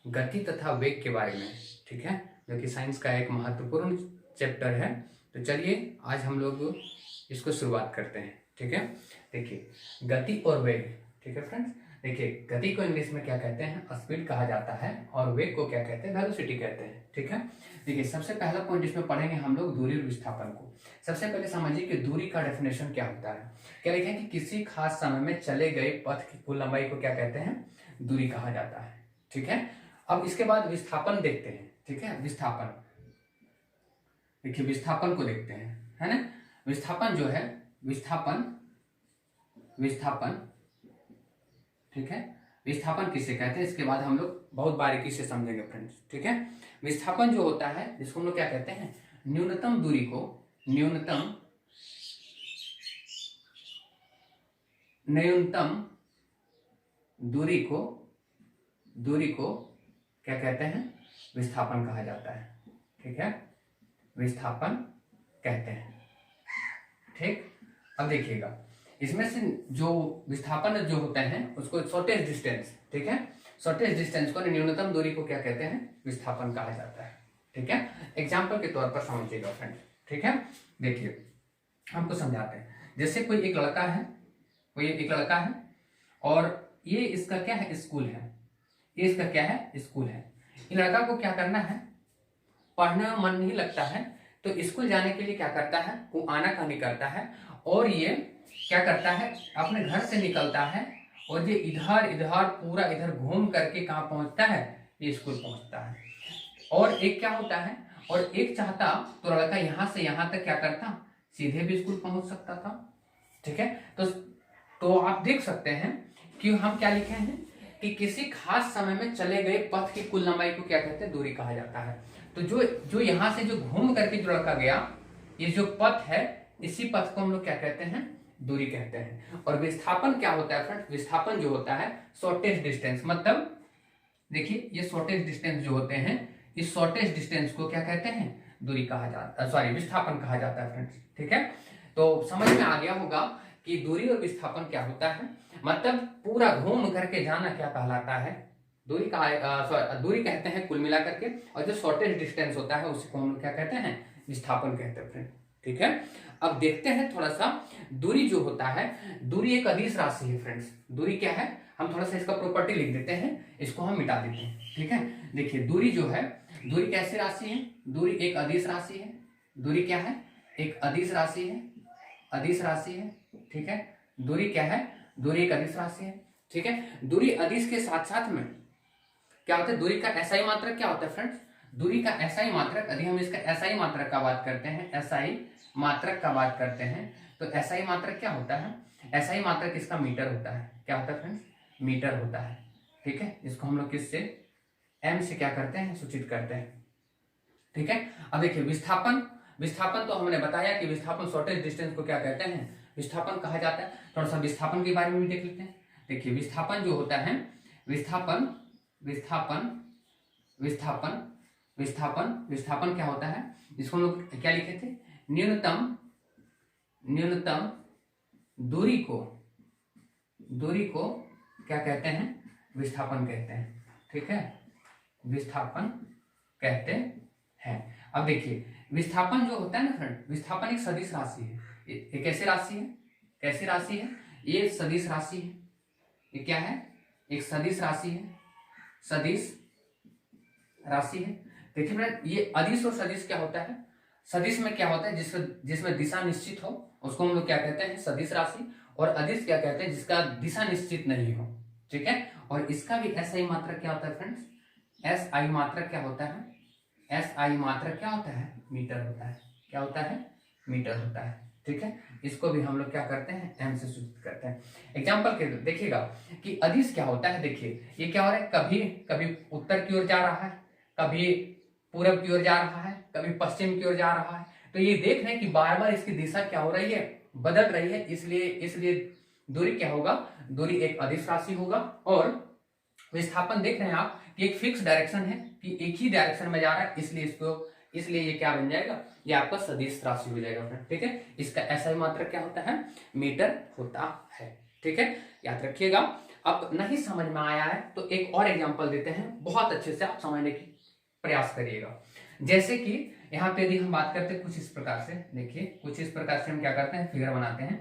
गति तथा वेग के बारे में, ठीक है, जो कि साइंस का एक महत्वपूर्ण चैप्टर है। तो चलिए आज हम लोग इसको शुरुआत करते हैं, ठीक है। देखिए गति और वेग, ठीक है फ्रेंड्स। देखिए गति को इंग्लिश में क्या कहते हैं, स्पीड कहा जाता है, और वेग को क्या कहते हैं, वेलोसिटी कहते हैं, ठीक है। देखिए सबसे पहला पॉइंट इसमें पढ़ेंगे हम लोग दूरी और विस्थापन को। सबसे पहले समझिए कि दूरी का डेफिनेशन क्या होता है। क्या लिखें कि किसी खास समय में चले गए पथ की कुल लंबाई को क्या कहते हैं, दूरी कहा जाता है, ठीक है। अब इसके बाद विस्थापन देखते हैं, ठीक है। विस्थापन, देखिए विस्थापन को देखते हैं, है ना। विस्थापन जो है, विस्थापन ठीक है, विस्थापन किसे कहते हैं इसके बाद हम लोग बहुत बारीकी से समझेंगे फ्रेंड्स, ठीक है। विस्थापन जो होता है जिसको हम लोग क्या कहते हैं, न्यूनतम दूरी को, न्यूनतम दूरी को क्या कहते हैं, विस्थापन कहा जाता है, ठीक है, विस्थापन कहते हैं, ठीक। अब देखिएगा इसमें से जो विस्थापन जो होते हैं उसको शॉर्टेज डिस्टेंस, ठीक है, शॉर्टेज डिस्टेंस को, न्यूनतम दूरी को क्या कहते हैं, विस्थापन कहा जाता है, ठीक है। एग्जाम्पल के तौर पर समझिएगा फ्रेंड, ठीक है। देखिए हमको समझाते हैं, जैसे कोई एक लड़का है और ये इसका क्या है, स्कूल है, ये इसका क्या है, स्कूल है। इन लड़का को क्या करना है, पढ़ने में मन नहीं लगता है, तो स्कूल जाने के लिए क्या करता है, वो आनाकानी करता है, और ये क्या करता है, अपने घर से निकलता है और ये इधर इधर पूरा इधर घूम करके कहाँ पहुंचता है, ये स्कूल पहुंचता है। और एक क्या होता है, और एक चाहता तो लड़का यहां से यहां तक क्या करता, सीधे भी स्कूल पहुंच सकता था, ठीक है। तो आप देख सकते हैं कि हम क्या लिखे हैं कि किसी खास समय में चले गए पथ की कुल लंबाई को क्या कहते हैं, दूरी कहा जाता है। तो जो यहां से जो घूम करके जो लड़का गया, ये जो पथ है, इसी पथ को हम लोग क्या कहते हैं, दूरी कहते हैं। और विस्थापन क्या होता है फ्रेंड, विस्थापन जो होता है शॉर्टेज डिस्टेंस, मतलब देखिए ये शॉर्टेज डिस्टेंस जो होते हैं, इस शॉर्टेज डिस्टेंस को क्या कहते हैं, दूरी कहा जाता है, सॉरी विस्थापन कहा जाता है फ्रेंड्स, ठीक है। तो समझ में आ गया होगा कि दूरी और विस्थापन क्या होता है, मतलब पूरा घूम करके जाना क्या कहलाता है, दूरी का दूरी कहते हैं कुल मिला करके, और जो शॉर्टेज डिस्टेंस होता है उसी को हम लोग क्या कहते हैं, विस्थापन कहते हैं फ्रेंड, ठीक है। अब देखते हैं थोड़ा सा, दूरी जो होता है, दूरी एक अदिश राशि है फ्रेंड्स। दूरी क्या है, हम थोड़ा सा इसका प्रॉपर्टी लिख देते हैं, इसको हम मिटा देते हैं, ठीक है। देखिए दूरी जो है, दूरी कैसी राशि है, दूरी एक अदिश राशि है। दूरी क्या है, एक अदिश राशि है, अदिश राशि है, ठीक है। दूरी क्या है, दूरी एक अदिश राशि है, ठीक है। दूरी अदिश के साथ साथ में क्या होता है, दूरी का एसआई मात्रक क्या होता है फ्रेंड्स, दूरी का एसआई मात्रक, यदि हम इसका एसआई मात्रक का बात करते हैं, एसआई मात्रक का बात करते हैं, तो एसआई मात्रक क्या होता है, एसआई मात्रक इसका मीटर होता है, क्या होता है फ्रेंड्स, मीटर होता है, ठीक है। इसको हम लोग किससे, एम से क्या करते हैं, सूचित करते हैं, ठीक है। अब देखिए विस्थापन तो हमने बताया कि विस्थापन शॉर्टेज डिस्टेंस को क्या कहते हैं, विस्थापन कहा जाता है। थोड़ा सा विस्थापन के बारे में भी देख लेते हैं। देखिए विस्थापन जो होता है, विस्थापन क्या होता है, इसको हम लोग क्या लिखे थे, न्यूनतम दूरी को क्या कहते हैं, विस्थापन कहते हैं, ठीक है, विस्थापन कहते हैं। अब देखिए विस्थापन जो होता है ना फ्रेंड, विस्थापन एक सदिश राशि है। ये कैसी राशि है, कैसी राशि है, ये सदिश राशि है। ये क्या है, एक सदिश राशि है, सदिश राशि है। देखिए फ्रेंड ये अदिश और सदिश क्या होता है, सदिश में क्या होता है, जिसमें दिशा निश्चित हो उसको हम लोग क्या कहते हैं, सदिश राशि। और अदिश क्या कहते हैं, जिसका दिशा निश्चित नहीं हो, ठीक है। और इसका भी एसआई मात्रक क्या होता है फ्रेंड्स, एसआई मात्रक क्या होता है, एसआई मात्रक क्या होता है, मीटर होता है, क्या होता है, मीटर होता है, ठीक है। इसको भी हम लोग क्या करते हैं, एम से सूचित करते हैं। एग्जांपल के देखिएगा कि अदिश क्या होता है, देखिए ये क्या हो रहा है, कभी कभी उत्तर की ओर जा रहा है, कभी पूरब की ओर जा रहा है, कभी पश्चिम की ओर जा रहा है। तो ये देख रहे हैं कि बार बार इसकी दिशा क्या हो रही है, बदल रही है, इसलिए दूरी क्या होगा, दूरी एक अदिश राशि होगा। और विस्थापन देख रहे हैं आप कि एक फिक्स डायरेक्शन है, कि एक ही डायरेक्शन में जा रहा है, इसलिए ये क्या बन जाएगा, ये आपका सदिश राशि हो जाएगा फ्रेंड, ठीक है। इसका एसआई मात्रक क्या होता है, मीटर होता है, ठीक है, याद रखिएगा। अब नहीं समझ में आया है तो एक और एग्जांपल देते हैं, बहुत अच्छे से आप समझने की प्रयास करिएगा। जैसे कि यहाँ पे यदि हम बात करते हैं कुछ इस प्रकार से, देखिए कुछ इस प्रकार से हम क्या करते हैं, फिगर बनाते हैं।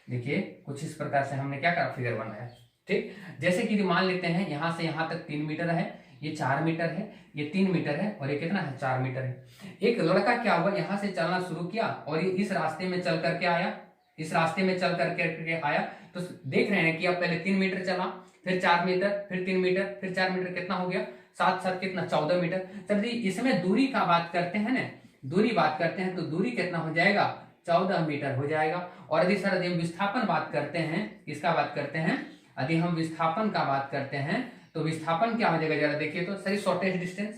देखिए कुछ इस प्रकार से हमने क्या करा, फिगर बनाया। ठीक, जैसे कि मान लेते हैं यहाँ से यहाँ तक 3 मीटर है, ये 4 मीटर है, ये 3 मीटर है और ये कितना है, 4 मीटर है। एक लड़का क्या हुआ, यहाँ से चलना शुरू किया और ये इस रास्ते में चल करके आया, इस रास्ते में चल करके आया। तो देख रहे हैं कि अब पहले 3 मीटर चला, फिर 4 मीटर, फिर 3 मीटर, फिर 4 मीटर, कितना हो गया, 7 7 कितना, 14 मीटर। जब इसमें दूरी का बात करते हैं ना, दूरी बात करते हैं तो दूरी कितना हो जाएगा, 14 मीटर हो जाएगा। और यदि सर यदि हम विस्थापन बात करते हैं, इसका बात करते हैं, यदि हम विस्थापन का बात करते हैं तो विस्थापन क्या हो जाएगा, जरा देखिए तो सही, शॉर्टेज डिस्टेंस,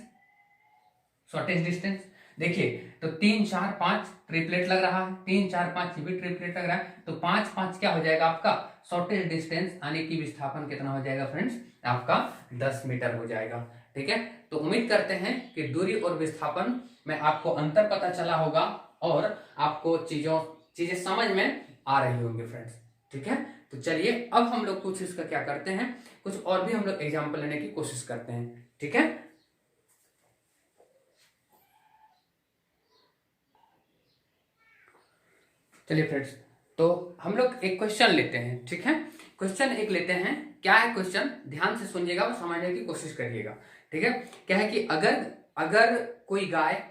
शॉर्टेज डिस्टेंस। देखिए तो 3 4 5 ट्रिपलेट लग रहा है, 3 4 5 भी ट्रिपलेट लग रहा है, तो 5 5 क्या हो जाएगा आपका शॉर्टेज डिस्टेंस, यानी कि विस्थापन कितना हो जाएगा फ्रेंड्स, आपका 10 मीटर हो जाएगा। ठीक है, तो उम्मीद करते हैं कि दूरी और विस्थापन में आपको अंतर पता चला होगा और आपको चीजें समझ में आ रही होंगी फ्रेंड्स। ठीक है, तो चलिए अब हम लोग कुछ इसका क्या करते हैं, कुछ और भी हम लोग एग्जाम्पल लेने की कोशिश करते हैं। ठीक है, चलिए फ्रेंड्स, तो हम लोग एक क्वेश्चन लेते हैं। ठीक है, क्वेश्चन एक लेते हैं। क्या है क्वेश्चन, ध्यान से सुनिएगा और समझने की कोशिश करिएगा। ठीक है, क्या है कि अगर कोई गाय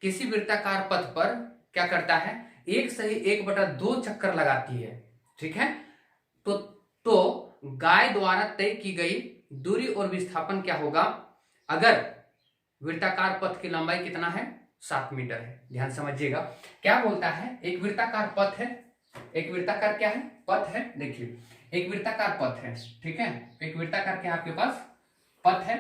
किसी वृत्ताकार पथ पर क्या करता है, 1/2 चक्कर लगाती है। ठीक है, तो गाय द्वारा तय की गई दूरी और विस्थापन क्या होगा, अगर वृत्ताकार पथ की लंबाई कितना है, 7 मीटर है। ध्यान समझिएगा, क्या बोलता है, एक वृत्ताकार पथ है, एक वृत्ताकार क्या है, पथ है। देखिए एक वृत्ताकार पथ है, ठीक है, एक वृत्ताकार क्या आपके पास पथ है।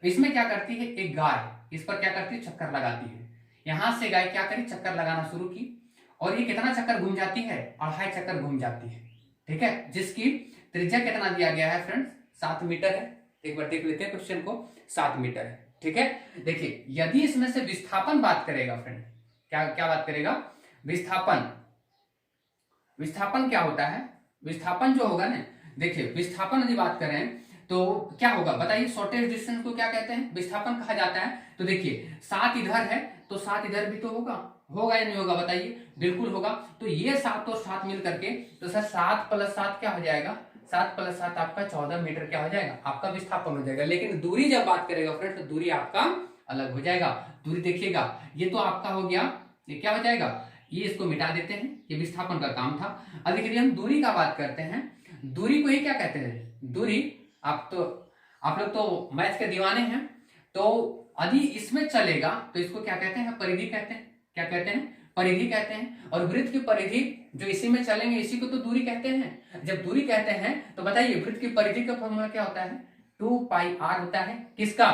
इसमें क्या करती है, एक गाय इस पर क्या करती है, चक्कर लगाती है। यहां से गाय क्या करी, चक्कर लगाना शुरू की और ये कितना चक्कर घूम जाती है, 2.5 चक्कर घूम जाती है। ठीक है, जिसकी त्रिज्या कितना दिया गया है फ्रेंड्स, 7 मीटर है। एक बार देख लेते हैं क्वेश्चन को, 7 मीटर है। ठीक है, देखिए यदि इसमें से विस्थापन बात करेगा फ्रेंड, क्या क्या बात करेगा, विस्थापन। विस्थापन क्या होता है, विस्थापन जो होगा ना, देखिए विस्थापन यदि बात करें तो क्या होगा बताइए, शॉर्टेज डिस्टेंस को क्या कहते हैं, विस्थापन कहा जाता है। तो देखिए 7 इधर है तो 7 इधर भी तो होगा या नहीं होगा, बताइए, बिल्कुल होगा। तो ये 7 और 7 मिल करके, तो सर 7 + 7 क्या हो जाएगा, 7 + 7 आपका 14 मीटर क्या हो जाएगा, आपका विस्थापन हो जाएगा। लेकिन दूरी जब बात करेगा फ्रेंड तो दूरी आपका अलग हो जाएगा। दूरी देखिएगा, ये तो आपका हो गया, ये क्या हो जाएगा, ये इसको मिटा देते हैं, ये विस्थापन का काम था। अब देखिए हम दूरी का बात करते हैं, दूरी को ही क्या कहते हैं, दूरी। आप लोग तो मैथ के दीवाने हैं, तो यदि इसमें चलेगा तो इसको क्या कहते हैं, परिधि कहते हैं। क्या कहते हैं, परिधि कहते हैं। और वृत्त की परिधि जो इसी में चलेंगे इसी को तो दूरी कहते हैं। जब दूरी कहते हैं तो बताइए वृत्त की परिधि का फॉर्मूला क्या होता है, 2πr होता है। किसका,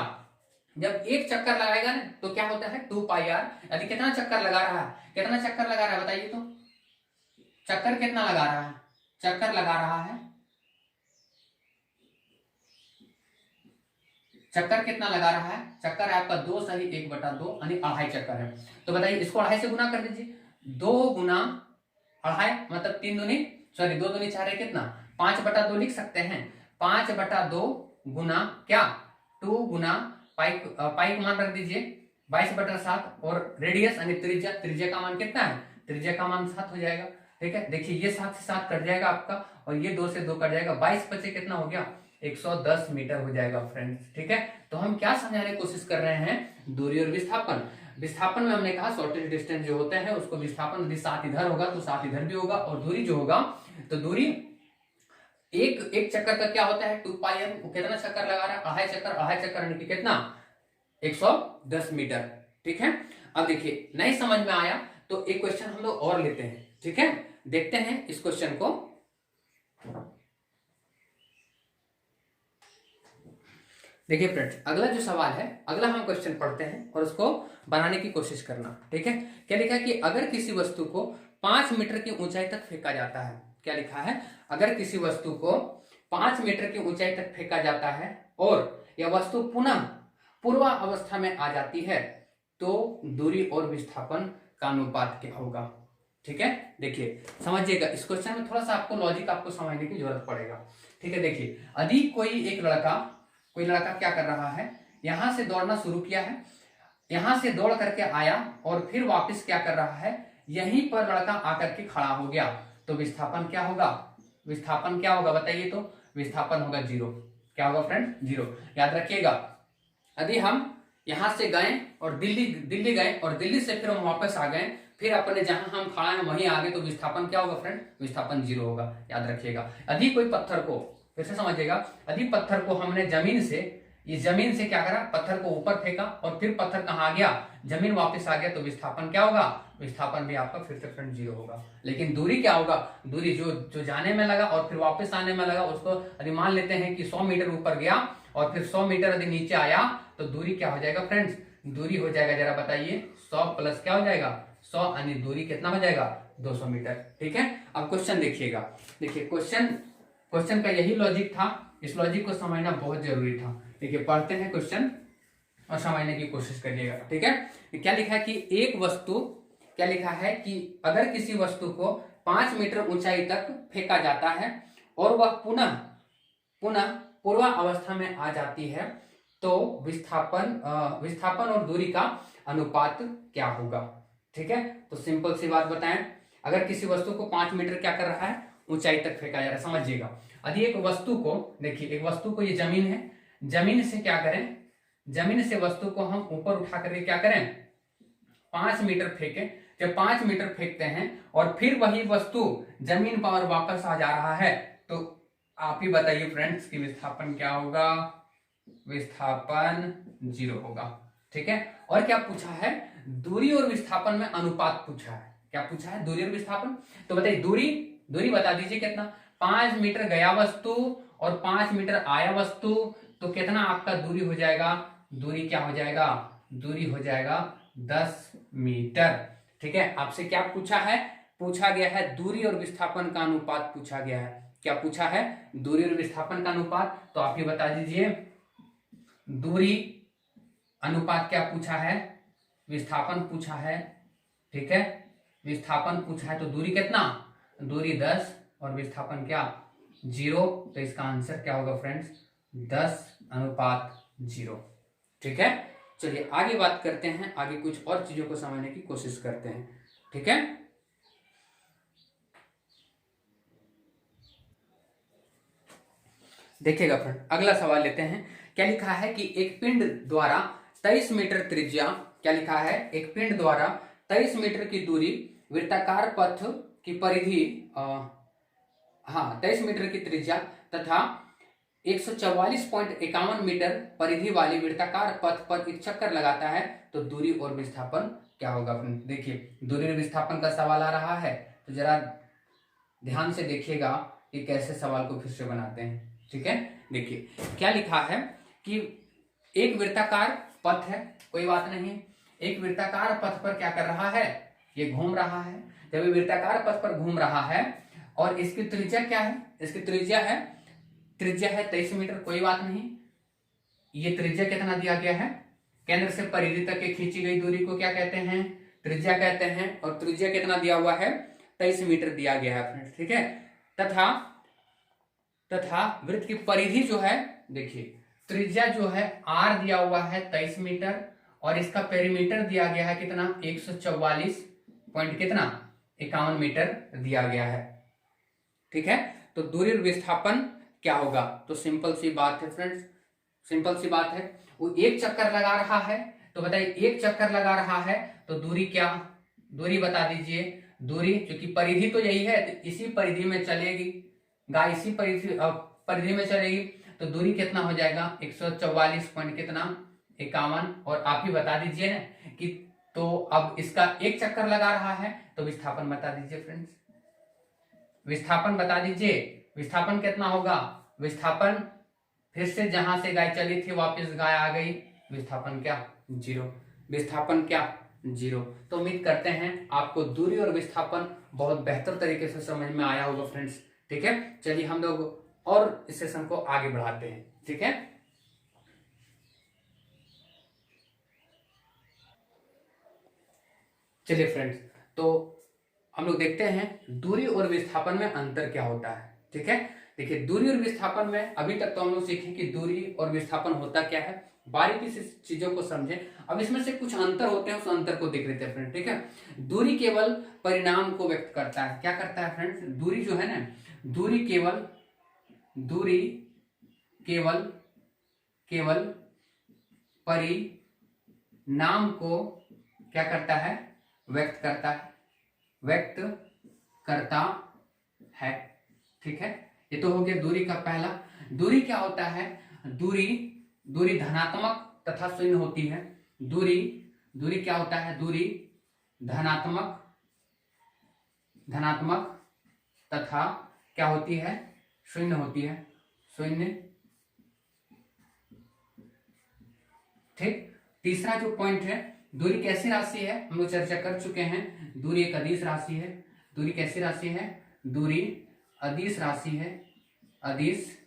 जब एक चक्कर लगाएगा ना तो क्या होता है, 2πr। यदि कितना चक्कर लगा रहा है, कितना चक्कर लगा रहा है बताइए तो, चक्कर कितना लगा रहा है, चक्कर लगा रहा है, चक्कर कितना लगा रहा है, चक्कर है आपका 2 सही 1/2 यानी 2.5 चक्कर है। तो बताइए इसको 2.5 से गुना कर दीजिए, 2 गुना 2.5 मतलब 2 दूनी 4 है, कितना 5/2 लिख सकते हैं। 5/2 गुना क्या, 2 गुना पाई मान रख दीजिए 22/7 और रेडियस यानी त्रिज्या का मान कितना है, त्रिज्या का मान 7 हो जाएगा। ठीक है, देखिए ये 7 से 7 कट जाएगा आपका और ये 2 से 2 कट जाएगा, 22 बचे कितना हो गया, 110 मीटर हो जाएगा फ्रेंड्स। ठीक है, तो हम क्या समझाने की कोशिश कर रहे हैं, दूरी और विस्थापन। विस्थापन में हमने कहा शॉर्टेज डिस्टेंस जो होते हैं उसको विस्थापन, यदि 7 इधर होगा तो 7 इधर भी होगा। और दूरी जो होगा तो दूरी एक चक्कर का क्या होता है, 2πr, वो कितना चक्कर लगा रहा है, 2.5 चक्कर यानी कि कितना 110 मीटर। ठीक है, अब देखिए नहीं समझ में आया तो एक क्वेश्चन हम लोग और लेते हैं। ठीक है, देखते हैं इस क्वेश्चन को। देखिए फ्रेंड्स, अगला जो सवाल है, अगला हम क्वेश्चन पढ़ते हैं और उसको बनाने की कोशिश करना। ठीक है, क्या लिखा है कि अगर किसी वस्तु को 5 मीटर की ऊंचाई तक फेंका जाता है, क्या लिखा है, अगर किसी वस्तु को 5 मीटर की ऊंचाई तक फेंका जाता है और यह वस्तु पुनः पूर्वावस्था में आ जाती है तो दूरी और विस्थापन का अनुपात क्या होगा। ठीक है, देखिए समझिएगा, इस क्वेश्चन में थोड़ा सा आपको लॉजिक आपको समझने की जरूरत पड़ेगा। ठीक है, देखिए यदि कोई लड़का क्या कर रहा है, यहां से दौड़ना शुरू किया है, यहां से दौड़ करके आया और फिर वापस क्या कर रहा है, यहीं पर लड़का आकर के खड़ा हो गया, तो विस्थापन क्या होगा, विस्थापन क्या होगा बताइए, तो विस्थापन होगा 0। क्या होगा फ्रेंड, 0। याद रखिएगा, यदि हम यहां से गए और दिल्ली गए और दिल्ली से फिर हम वापस आ गए, फिर अपने जहां हम खड़ा हैं वहीं आ गए, तो विस्थापन क्या होगा फ्रेंड, विस्थापन 0 होगा। याद रखिएगा, यदि कोई पत्थर को, फिर से समझिएगा, यदि पत्थर को हमने जमीन से क्या करा, पत्थर को ऊपर फेंका और फिर पत्थर कहां आ गया, जमीन वापस आ गया, तो विस्थापन क्या होगा, विस्थापन भी आपका फिर से फ्रेंड 0 होगा। लेकिन दूरी क्या होगा, दूरी जो जाने में लगा और फिर वापस आने में लगा, उसको यदि मान लेते हैं कि 100 मीटर ऊपर गया और फिर 100 मीटर यदि नीचे आया, तो दूरी क्या हो जाएगा फ्रेंड्स, दूरी हो जाएगा, जरा बताइए, 100 प्लस क्या हो जाएगा, 100, यानी दूरी कितना हो जाएगा, 200 मीटर। ठीक है, अब क्वेश्चन देखिएगा, देखिए क्वेश्चन का यही लॉजिक था, इस लॉजिक को समझना बहुत जरूरी था। देखिए पढ़ते हैं क्वेश्चन और समझने की कोशिश करिएगा। ठीक है, क्या लिखा है कि एक वस्तु, क्या लिखा है कि अगर किसी वस्तु को 5 मीटर ऊंचाई तक फेंका जाता है और वह पुनः पूर्वावस्था में आ जाती है, तो विस्थापन और दूरी का अनुपात क्या होगा। ठीक है, तो सिंपल सी बात बताएं, अगर किसी वस्तु को 5 मीटर क्या कर रहा है, ऊंचाई तक फेंका जा रहा है, समझिएगा, यदि एक वस्तु को, देखिए एक वस्तु को, ये जमीन है, जमीन से क्या करें, जमीन से वस्तु को हम ऊपर उठा करके क्या करें, 5 मीटर फेंके, जब 5 मीटर फेंकते हैं और फिर वही वस्तु जमीन पर वापस आ जा रहा है, तो आप ही बताइए फ्रेंड्स कि विस्थापन क्या होगा, विस्थापन 0 होगा। ठीक है, और क्या पूछा है, दूरी और विस्थापन में अनुपात पूछा है, क्या पूछा है, दूरी और विस्थापन। तो बताइए दूरी बता दीजिए कितना, 5 मीटर गया वस्तु और 5 मीटर आया वस्तु, तो कितना आपका दूरी हो जाएगा, दूरी क्या हो जाएगा, दूरी हो जाएगा 10 मीटर। ठीक है, आपसे क्या पूछा है, पूछा गया है दूरी और विस्थापन का अनुपात पूछा गया है। क्या पूछा है, दूरी और विस्थापन का अनुपात, तो आप ही बता दीजिए, दूरी अनुपात क्या पूछा है, विस्थापन पूछा है। ठीक है, विस्थापन पूछा है, तो दूरी कितना, दूरी 10 और विस्थापन क्या 0, तो इसका आंसर क्या होगा फ्रेंड्स, 10:0। ठीक है, चलिए आगे बात करते हैं, आगे कुछ और चीजों को समझने की कोशिश करते हैं। ठीक है, देखिएगा फ्रेंड, अगला सवाल लेते हैं। क्या लिखा है कि एक पिंड द्वारा 23 मीटर त्रिज्या, क्या लिखा है, एक पिंड द्वारा 23 मीटर की दूरी वृत्ताकार पथ की परिधि 23 मीटर की त्रिज्या तथा 144.51 मीटर परिधि वाली वृत्ताकार पथ पर एक चक्कर लगाता है, तो दूरी और विस्थापन क्या होगा। देखिए दूरी और विस्थापन का सवाल आ रहा है, तो जरा ध्यान से देखिएगा कि कैसे सवाल को फिर से बनाते हैं। ठीक है, देखिए क्या लिखा है कि एक वृत्ताकार पथ है, कोई बात नहीं, एक वृत्ताकार पथ पर क्या कर रहा है, ये घूम रहा है। जब ये वृत्ताकार पथ पर घूम रहा है और इसकी त्रिज्या क्या है, इसकी त्रिज्या है 23 मीटर, कोई बात नहीं, ये त्रिज्या कितना दिया गया है, केंद्र से परिधि तक के खींची गई दूरी को क्या कहते हैं, त्रिज्या कहते हैं, और त्रिज्या कितना दिया हुआ है, 23 मीटर दिया गया है फ्रेंड्स। ठीक है, तथा वृत्त की परिधि जो है, देखिए त्रिज्या जो है r दिया हुआ है 23 मीटर और इसका पेरीमीटर दिया गया है कितना, 144 पॉइंट कितना 51 मीटर दिया गया है। ठीक है, तो दूरी और विस्थापन क्या होगा, तो सिंपल सी बात है फ्रेंड्स, सिंपल सी बात है, वो एक चक्कर लगा रहा है, तो बताइए एक चक्कर लगा रहा है तो दूरी क्या, दूरी बता दीजिए, दूरी क्योंकि परिधि तो यही है, तो इसी परिधि में चलेगी, गाय इसी परिधि में चलेगी, तो दूरी कितना हो जाएगा 144 पॉइंट कितना 51, और आप ही बता दीजिए ना कि, तो अब इसका एक चक्कर लगा रहा है, तो विस्थापन बता दीजिए फ्रेंड्स, विस्थापन बता दीजिए, विस्थापन कितना होगा, विस्थापन फिर से जहां से गाय चली थी वापस गाय आ गई, विस्थापन क्या 0, विस्थापन क्या 0। तो उम्मीद करते हैं आपको दूरी और विस्थापन बहुत बेहतर तरीके से समझ में आया होगा फ्रेंड्स। ठीक है, चलिए हम लोग और इस सेशन को आगे बढ़ाते हैं। ठीक है, चलिए फ्रेंड्स, तो हम लोग देखते हैं दूरी और विस्थापन में अंतर क्या होता है। ठीक है, देखिए दूरी और विस्थापन में अभी तक तो हम लोग सीखे कि दूरी और विस्थापन होता क्या है, बारीकी से चीजों को समझे। अब इसमें से कुछ अंतर होते हैं, उस अंतर को देख लेते हैं फ्रेंड, ठीक है। दूरी केवल परिणाम को व्यक्त करता है, क्या करता है फ्रेंड्स, दूरी जो है ना, दूरी केवल केवल परिणाम को क्या करता है, व्यक्त करता है, ठीक है। ये तो हो गया दूरी का पहला। दूरी क्या होता है, दूरी धनात्मक तथा शून्य होती है। दूरी क्या होता है, दूरी धनात्मक तथा क्या होती है, शून्य होती है, शून्य, ठीक। तीसरा जो पॉइंट है, दूरी कैसी राशि है, हम लोग चर्चा कर चुके हैं। दूरी एक अदिश राशि है। दूरी कैसी राशि है, दूरी अदिश राशि है, अदिश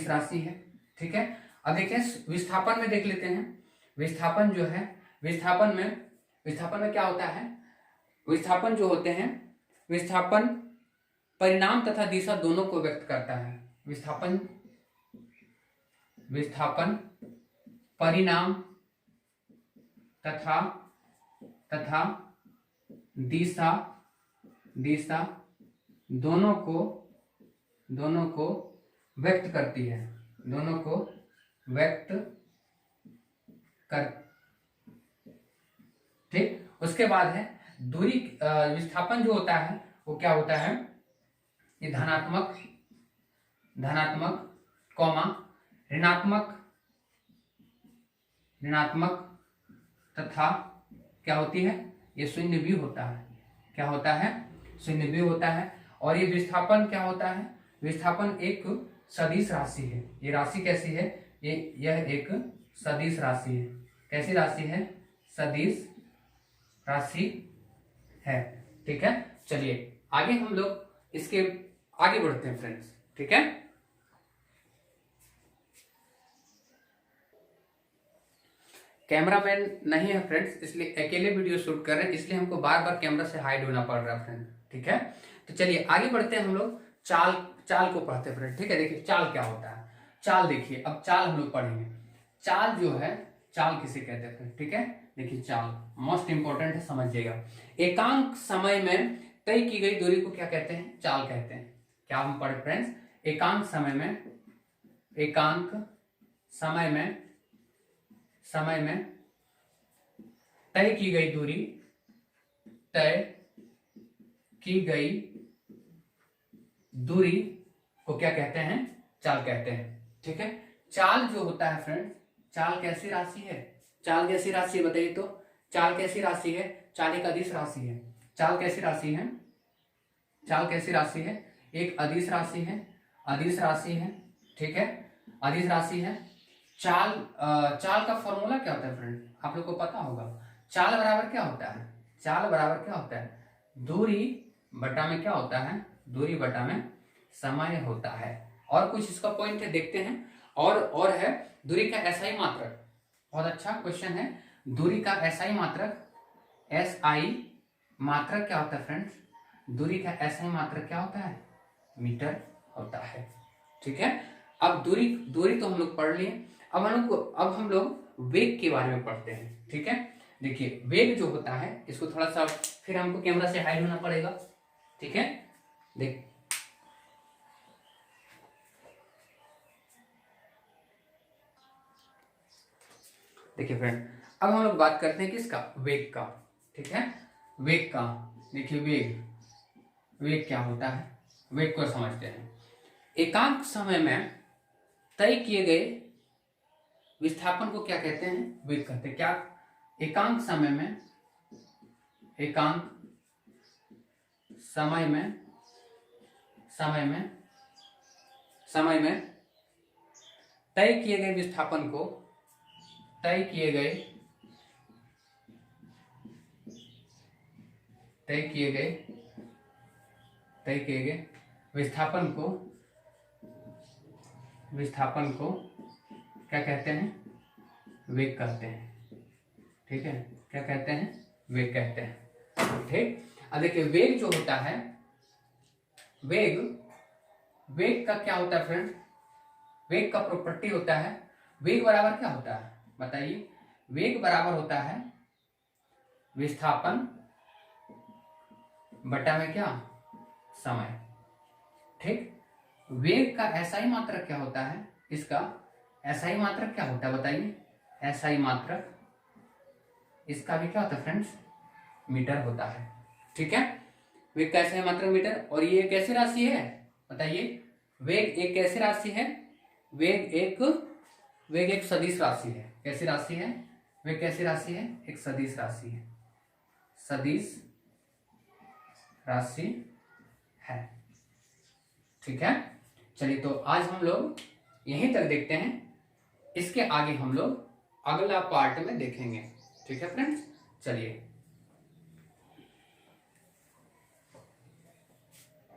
राशि है, ठीक है। अब देखिए विस्थापन में देख लेते हैं। विस्थापन जो है, विस्थापन में क्या होता है, विस्थापन जो होते हैं, विस्थापन परिणाम तथा दिशा दोनों को व्यक्त करता है। विस्थापन परिणाम तथा दिशा दोनों को व्यक्त करती है, दोनों को व्यक्त कर, ठीक। उसके बाद है दूरी, विस्थापन जो होता है वो क्या होता है, ये धनात्मक कौमा ऋणात्मक तथा क्या होती है, ये शून्य भी होता है, क्या होता है, शून्य भी होता है। और ये विस्थापन क्या होता है, विस्थापन एक सदिश राशि है। ये राशि कैसी है, यह एक सदिश राशि है। कैसी राशि है, सदिश राशि है, ठीक है। चलिए आगे हम लोग इसके आगे बढ़ते हैं फ्रेंड्स, ठीक है। कैमरामैन नहीं है फ्रेंड्स, इसलिए अकेले वीडियो शूट कर रहे हैं, इसलिए हमको बार बार कैमरा से हाइड होना पड़ रहा है फ्रेंड, ठीक है। तो चलिए आगे बढ़ते हैं, हम लोग चाल को पढ़ते हैं फ्रेंड, ठीक है। देखिए चाल क्या होता है, चाल देखिए, अब चाल हम लोग पढ़ेंगे। चाल जो है, चाल किसे कहते हैं फ्रेंड, ठीक है। देखिए चाल मोस्ट इंपॉर्टेंट है, समझिएगा। एकांक समय में तय की गई दूरी को क्या कहते हैं, चाल कहते हैं। क्या हम पढ़े फ्रेंड्स, एकांक समय में तय की गई दूरी को क्या कहते हैं, चाल कहते हैं, ठीक है। चाल जो होता है फ्रेंड्स, चाल कैसी राशि है, चाल कैसी राशि है बताइए तो, चाल कैसी राशि है, चाल एक अदिश राशि है। चाल कैसी राशि है, चाल कैसी राशि है, एक अदिश राशि है, ठीक है, अदिश राशि है। चाल का फॉर्मूला क्या होता है फ्रेंड, आप लोग को पता होगा। चाल बराबर क्या होता है, चाल बराबर क्या होता है, दूरी बटा में क्या होता है, दूरी बटा में समय होता है। और कुछ इसका पॉइंट है, देखते हैं। और है दूरी का एसआई मात्रक, बहुत अच्छा क्वेश्चन है। दूरी का एसआई मात्रक, एसआई मात्रक क्या होता है फ्रेंड्स, दूरी का एसआई मात्रक क्या होता है, मीटर होता है, ठीक है। अब दूरी तो हम लोग पढ़ लिए। अब हम लोग वेग के बारे में पढ़ते हैं, ठीक है। देखिए वेग जो होता है, इसको थोड़ा सा फिर हमको कैमरा से हाइड होना पड़ेगा, ठीक है। देखिए फ्रेंड, अब हम लोग बात करते हैं किसका, वेग का, ठीक है। वेग का, देखिए वेग क्या होता है, वेग को समझते हैं। एकांक समय में तय किए गए विस्थापन को क्या कहते हैं, वेग कहते हैं। क्या, एकांक समय में तय किए गए विस्थापन को, तय किए गए विस्थापन को क्या कहते हैं, वेग कहते हैं, ठीक है। क्या कहते हैं, वेग कहते हैं, ठीक। अब देखिए वेग जो होता है, वेग वेग का क्या होता है फ्रेंड, वेग का प्रॉपर्टी होता है, वेग बराबर क्या होता है बताइए, वेग बराबर होता है विस्थापन बटा में क्या, समय। ठीक, वेग का एसआई मात्रक क्या होता है, इसका एसआई मात्रक क्या होता है बताइए, एसआई मात्रक इसका भी क्या होता है फ्रेंड्स, मीटर होता है। ठीक है, वेग का एसआई मात्रक मीटर। और ये कैसी राशि है बताइए, वेग एक कैसी राशि है, वेग एक सदिश राशि है। कैसी राशि है, वेग कैसी राशि है, एक सदिश राशि है, सदिश राशि है। ठीक है, चलिए तो आज हम लोग यहीं तक देखते हैं, इसके आगे हम लोग अगला पार्ट में देखेंगे। ठीक है फ्रेंड्स, चलिए।